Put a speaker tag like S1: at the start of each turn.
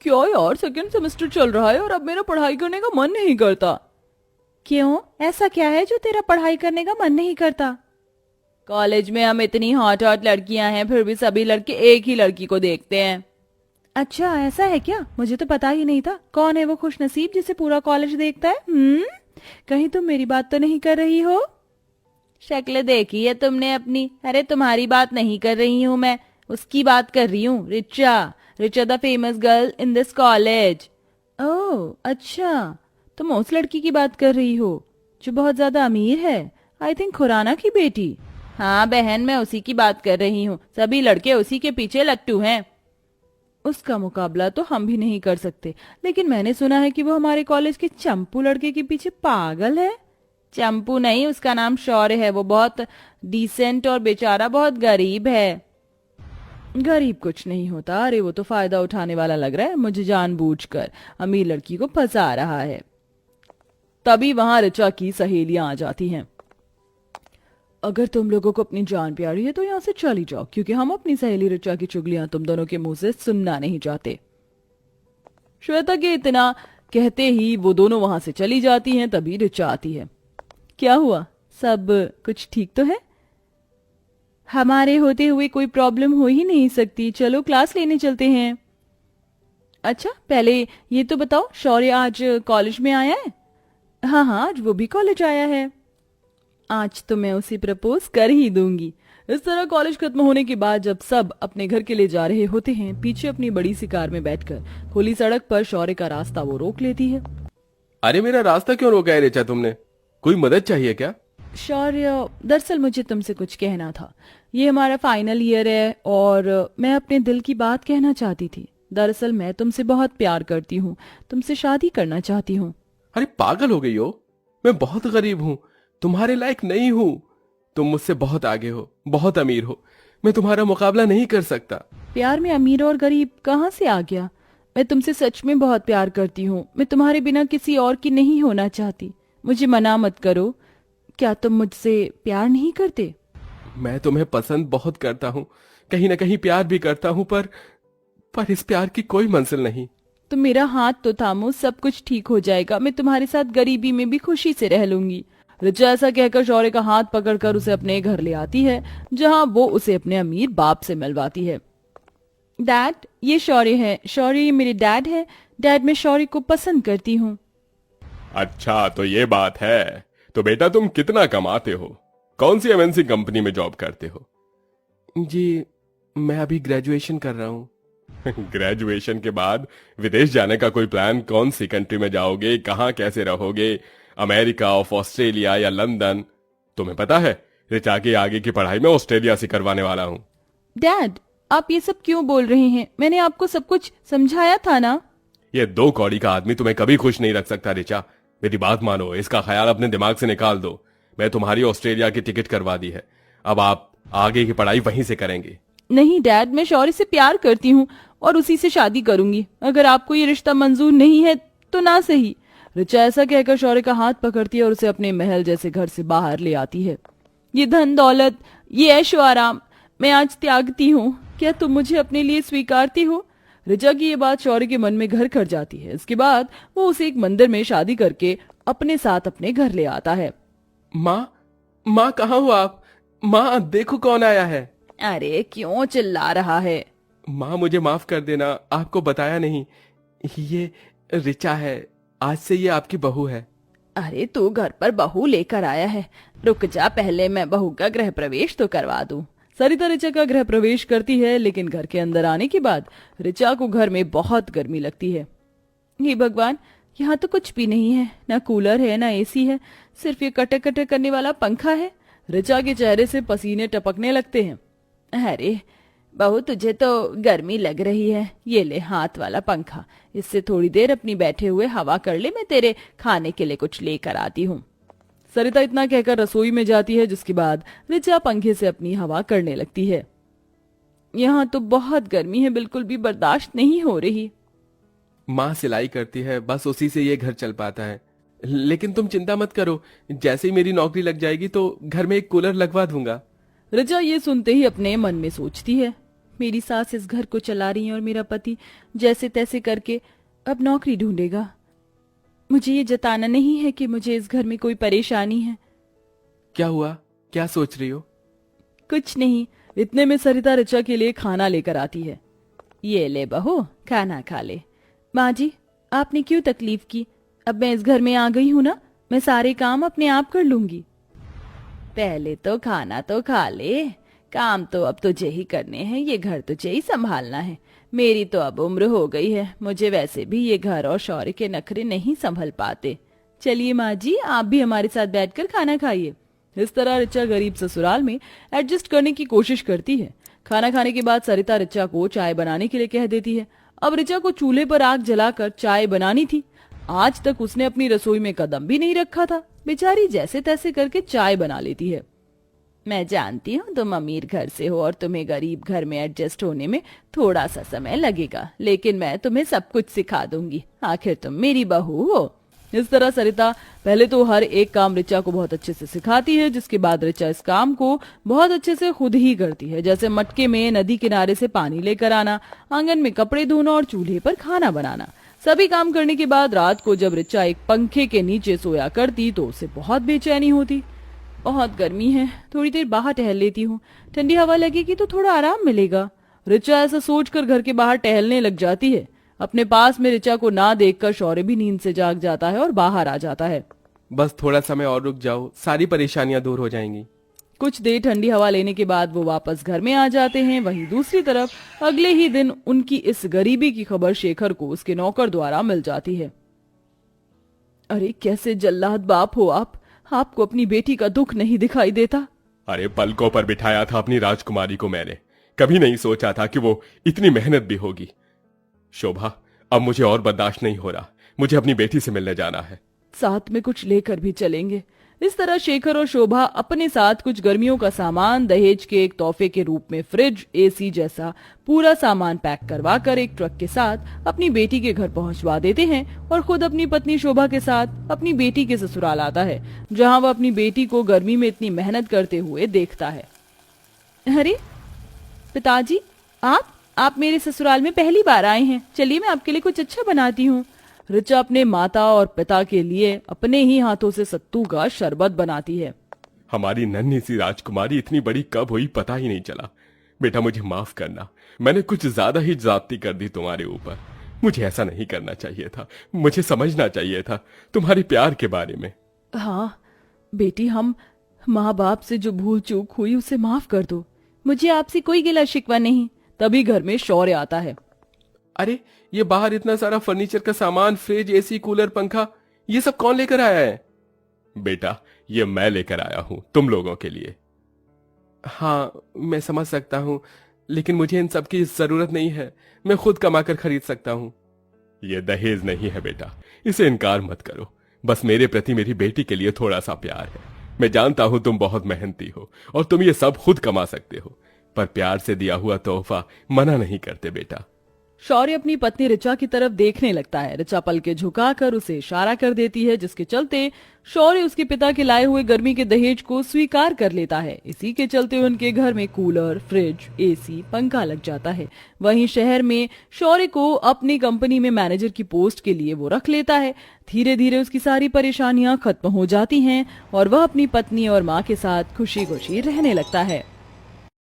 S1: क्या यार, second semester चल रहा है और अब मेरा पढ़ाई करने का मन नहीं करता। क्यों, ऐसा क्या है जो तेरा पढ़ाई करने का मन नहीं करता? कॉलेज में हम इतनी हॉट हॉट लड़कियां हैं, फिर भी सभी लड़के एक ही लड़की को देखते हैं। अच्छा ऐसा है क्या? मुझे तो पता ही नहीं था। कौन है वो खुशनसीब जिसे पूरा कॉलेज देखता है? कहीं तुम मेरी बात तो नहीं कर रही हो? शक्ल देखी है तुमने अपनी? अरे तुम्हारी बात नहीं कर रही हूँ मैं, उसकी बात कर रही हूँ। Richa, Richa the famous girl in this college. Oh अच्छा, तुम उस लड़की की बात कर रही हो जो बहुत ज्यादा अमीर है? आई थिंक खुराना की बेटी। हाँ बहन, मैं उसी की बात कर रही हूँ। सभी लड़के उसी के पीछे लट्टू हैं। उसका मुकाबला तो हम भी नहीं कर सकते, लेकिन मैंने सुना है कि वो हमारे कॉलेज के चंपू लड़के के पीछे पागल है। चंपू नहीं, उसका नाम शौर्य है। वो बहुत डिसेंट और बेचारा बहुत गरीब है। गरीब कुछ नहीं होता। अरे वो तो फायदा उठाने वाला लग रहा है, मुझे जानबूझकर अमीर लड़की को फंसा रहा है। तभी वहां ऋचा की सहेलियां आ जाती हैं। अगर तुम लोगों को अपनी जान प्यारी है तो यहाँ से चली जाओ, क्योंकि हम अपनी सहेली ऋचा की चुगलियां तुम दोनों के मुंह से सुनना नहीं चाहते। श्वेता के इतना कहते ही वो दोनों वहां से चली जाती हैं। तभी ऋचा आती है। क्या हुआ, सब कुछ ठीक तो है? हमारे होते हुए कोई प्रॉब्लम हो ही नहीं सकती। चलो क्लास लेने चलते हैं। अच्छा पहले ये तो बताओ, शौर्य आज कॉलेज में आया है? हाँ हाँ, आज वो भी कॉलेज आया है। आज तो मैं उसे प्रपोज कर ही दूंगी। इस तरह कॉलेज खत्म होने के बाद जब सब अपने घर के लिए जा रहे होते हैं, पीछे अपनी बड़ी सी कार में बैठकर खुली सड़क पर शौर्य का रास्ता वो रोक लेती है।
S2: अरे मेरा रास्ता क्यों रोका है ऋचा तुमने? कोई मदद चाहिए क्या?
S1: शौर्य, दरअसल मुझे तुमसे कुछ कहना था। ये हमारा फाइनल ईयर है और मैं अपने दिल की बात कहना चाहती थी। दरअसल मैं तुमसे बहुत प्यार करती हूँ, तुमसे शादी करना चाहती हूँ।
S2: अरे पागल हो गई हो? मैं बहुत गरीब हूँ, तुम्हारे लायक नहीं हूँ। तुम मुझसे बहुत आगे हो, बहुत अमीर हो। मैं तुम्हारा मुकाबला नहीं कर सकता।
S1: प्यार में अमीर और गरीब कहाँ से आ गया? मैं तुमसे सच में बहुत प्यार करती हूँ। मैं तुम्हारे बिना किसी और की नहीं होना चाहती। मुझे मना मत करो। क्या तुम मुझसे प्यार नहीं करते?
S2: मैं तुम्हें पसंद बहुत करता हूँ, कहीं ना कहीं प्यार भी करता हूँ, पर इस प्यार की कोई मंजिल नहीं।
S1: तुम मेरा हाथ तो थामो, सब कुछ ठीक हो जाएगा। मैं तुम्हारे साथ गरीबी में भी खुशी से रह लूंगी। ऋचा ऐसा कहकर शौर्य का हाथ पकड़कर उसे अपने घर ले आती है, जहां वो उसे अपने अमीर बाप से मिलवाती है। डैड, ये शौर्य है। शौर्य, ये मेरे डैड है। डैड, मैं शौर्य को पसंद करती हूँ।
S2: अच्छा तो ये बात है। तो बेटा तुम कितना कमाते हो? कौन सी एमएनसी कंपनी में जॉब करते हो? जी मैं अभी ग्रेजुएशन कर रहा हूँ। ग्रेजुएशन के बाद विदेश जाने का कोई प्लान? कौन सी कंट्री में जाओगे? कहाँ कैसे रहोगे? अमेरिका ऑफ ऑस्ट्रेलिया या लंदन? तुम्हें पता है ऋचा की आगे की पढ़ाई में ऑस्ट्रेलिया से करवाने वाला हूँ।
S1: डैड, आप ये सब क्यों बोल रहे हैं? मैंने आपको सब कुछ समझाया था ना।
S2: ये दो कौड़ी का आदमी तुम्हें कभी खुश नहीं रख सकता ऋचा। मेरी बात मानो, इसका ख्याल अपने दिमाग से निकाल दो। मैं तुम्हारी ऑस्ट्रेलिया की टिकट करवा दी है, अब आप आगे की पढ़ाई वहीं से करेंगे।
S1: नहीं डैड, मैं शौर्य से प्यार करती हूँ और उसी से शादी करूंगी। अगर आपको ये रिश्ता मंजूर नहीं है तो ना सही। ऋचा ऐसा कहकर शौर्य का हाथ पकड़ती है और उसे अपने महल जैसे घर से बाहर ले आती है। ये धन दौलत, ये ऐशो आराम मैं आज त्यागती हूँ। क्या तुम मुझे अपने लिए स्वीकारती हो? ऋचा की ये बात शौर्य के मन में घर कर जाती है। इसके बाद वो उसे एक मंदिर में शादी करके अपने साथ अपने घर ले आता है।
S2: माँ, माँ कहाँ हो आप? माँ देखो कौन आया है।
S1: अरे क्यों चिल्ला रहा है?
S2: माँ मुझे माफ कर देना, आपको बताया नहीं। ये ऋचा है, आज से ये आपकी बहू है।
S1: अरे तू घर पर बहू लेकर आया है? रुक जा, पहले मैं बहू का गृह प्रवेश तो करवा दूं। सरिता ऋचा का गृह प्रवेश करती है, लेकिन घर के अंदर आने के बाद ऋचा को घर में बहुत गर्मी लगती है। हे भगवान, यहाँ तो कुछ भी नहीं है। ना कूलर है, ना एसी है, सिर्फ ये कटक कटक करने वाला पंखा है। ऋचा के चेहरे से पसीने टपकने लगते हैं। अरे बहू, तुझे तो गर्मी लग रही है। ये ले हाथ वाला पंखा, इससे थोड़ी देर अपनी बैठे हुए हवा कर ले। मैं तेरे खाने के लिए कुछ लेकर आती हूँ। सरिता इतना कहकर रसोई में जाती है, जिसके बाद ऋचा पंखे से अपनी हवा करने लगती है। यहाँ तो बहुत गर्मी है, बिल्कुल भी बर्दाश्त नहीं हो रही।
S2: माँ सिलाई करती है, बस उसी से ये घर चल पाता है। लेकिन तुम चिंता मत करो, जैसे ही मेरी नौकरी लग जाएगी तो घर में एक कूलर लगवा दूंगा।
S1: ऋचा ये सुनते ही अपने मन में सोचती है, मेरी सास इस घर को चला रही है और मेरा पति जैसे तैसे करके अब नौकरी ढूंढेगा। मुझे ये जताना नहीं है कि मुझे इस घर में कोई परेशानी है।
S2: क्या हुआ, क्या सोच रही हो?
S1: कुछ नहीं। इतने में सरिता ऋचा के लिए खाना लेकर आती है। ये ले बहू, खाना खा ले। माँ जी, आपने क्यों तकलीफ की? अब मैं इस घर में आ गई हूँ ना, मैं सारे काम अपने आप कर लूंगी। पहले तो खाना तो खा ले। काम तो अब तुझे ही करने हैं, ये घर तुझे ही संभालना है। मेरी तो अब उम्र हो गई है, मुझे वैसे भी ये घर और शौर्य के नखरे नहीं संभल पाते। चलिए माँ जी, आप भी हमारे साथ बैठकर खाना खाइए। इस तरह ऋचा गरीब ससुराल में एडजस्ट करने की कोशिश करती है। खाना खाने के बाद सरिता ऋचा को चाय बनाने के लिए कह देती है। अब ऋचा को चूल्हे पर आग जलाकर चाय बनानी थी। आज तक उसने अपनी रसोई में कदम भी नहीं रखा था। बेचारी जैसे तैसे करके चाय बना लेती है। मैं जानती हूँ तुम अमीर घर से हो और तुम्हें गरीब घर में एडजस्ट होने में थोड़ा सा समय लगेगा, लेकिन मैं तुम्हें सब कुछ सिखा दूंगी, आखिर तुम मेरी बहू हो। इस तरह सरिता पहले तो हर एक काम ऋचा को बहुत अच्छे से सिखाती है, जिसके बाद ऋचा इस काम को बहुत अच्छे से खुद ही करती है, जैसे मटके में नदी किनारे से पानी लेकर आना, आंगन में कपड़े धोना और चूल्हे पर खाना बनाना। सभी काम करने के बाद रात को जब ऋचा एक पंखे के नीचे सोया करती तो उसे बहुत बेचैनी होती। बहुत गर्मी है, थोड़ी देर बाहर टहल लेती हूँ, ठंडी हवा लगेगी तो थोड़ा आराम मिलेगा। ऋचा ऐसा सोचकर घर के बाहर टहलने लग जाती है। अपने पास में ऋचा को ना देखकर शौर्य भी नींद से जाग जाता है और बाहर आ जाता है।
S2: बस थोड़ा समय और रुक जाओ, सारी परेशानियां दूर हो जाएंगी।
S1: कुछ देर ठंडी हवा लेने के बाद वो वापस घर में आ जाते हैं। वहीं दूसरी तरफ अगले ही दिन उनकी इस गरीबी की खबर शेखर को उसके नौकर द्वारा मिल जाती है। अरे कैसे जल्लाद बाप हो आप, आपको अपनी बेटी का दुख नहीं दिखाई देता?
S2: अरे पलकों पर बिठाया था अपनी राजकुमारी को मैंने, कभी नहीं सोचा था कि वो इतनी मेहनत भी होगी। शोभा, अब मुझे और बर्दाश्त नहीं हो रहा, मुझे अपनी बेटी से मिलने जाना है।
S1: साथ में कुछ लेकर भी चलेंगे। इस तरह शेखर और शोभा अपने साथ कुछ गर्मियों का सामान, दहेज के एक तोहफे के रूप में फ्रिज, एसी जैसा पूरा सामान पैक करवा कर एक ट्रक के साथ अपनी बेटी के घर पहुंचवा देते हैं और खुद अपनी पत्नी शोभा के साथ अपनी बेटी के ससुराल आता है, जहां वह अपनी बेटी को गर्मी में इतनी मेहनत करते हुए देखता है। अरे पिताजी, आप मेरे ससुराल में पहली बार आए हैं, चलिए मैं आपके लिए कुछ अच्छा बनाती हूँ। ऋचा अपने माता और पिता के लिए अपने ही हाथों से सत्तू का शरबत बनाती है।
S2: हमारी नन्ही सी राजकुमारी इतनी बड़ी कब हुई पता ही नहीं चला। बेटा मुझे माफ करना, मैंने कुछ ज्यादा ही ज्यादती कर दी तुम्हारे ऊपर। मुझे ऐसा नहीं करना चाहिए था, मुझे समझना चाहिए था तुम्हारे प्यार के बारे में।
S1: हाँ बेटी, हम माँ बाप से जो भूल चूक हुई उसे माफ कर दो, मुझे आपसे कोई गिला शिकवा नहीं। तभी घर में शौर्य आता है।
S2: अरे ये बाहर इतना सारा फर्नीचर का सामान, फ्रिज, एसी, कूलर, पंखा, ये सब कौन लेकर आया है? बेटा ये मैं लेकर आया हूं तुम लोगों के लिए। हाँ मैं समझ सकता हूं, लेकिन मुझे इन सब की जरूरत नहीं है, मैं खुद कमाकर खरीद सकता हूं। ये दहेज नहीं है बेटा, इसे इनकार मत करो। बस मेरे प्रति मेरी बेटी के लिए थोड़ा सा प्यार है। मैं जानता हूं तुम बहुत मेहनती हो और तुम ये सब खुद कमा सकते हो, पर प्यार से दिया हुआ तोहफा मना नहीं करते बेटा।
S1: शौर्य अपनी पत्नी ऋचा की तरफ देखने लगता है। ऋचा पल के झुकाकर उसे इशारा कर देती है, जिसके चलते शौर्य उसके पिता के लाए हुए गर्मी के दहेज को स्वीकार कर लेता है। इसी के चलते उनके घर में कूलर, फ्रिज, एसी, पंखा लग जाता है। वहीं शहर में शौर्य को अपनी कंपनी में मैनेजर की पोस्ट के लिए वो रख लेता है। धीरे धीरे उसकी सारी परेशानियां खत्म हो जाती हैं और वह अपनी पत्नी और माँ के साथ खुशी खुशी रहने लगता है।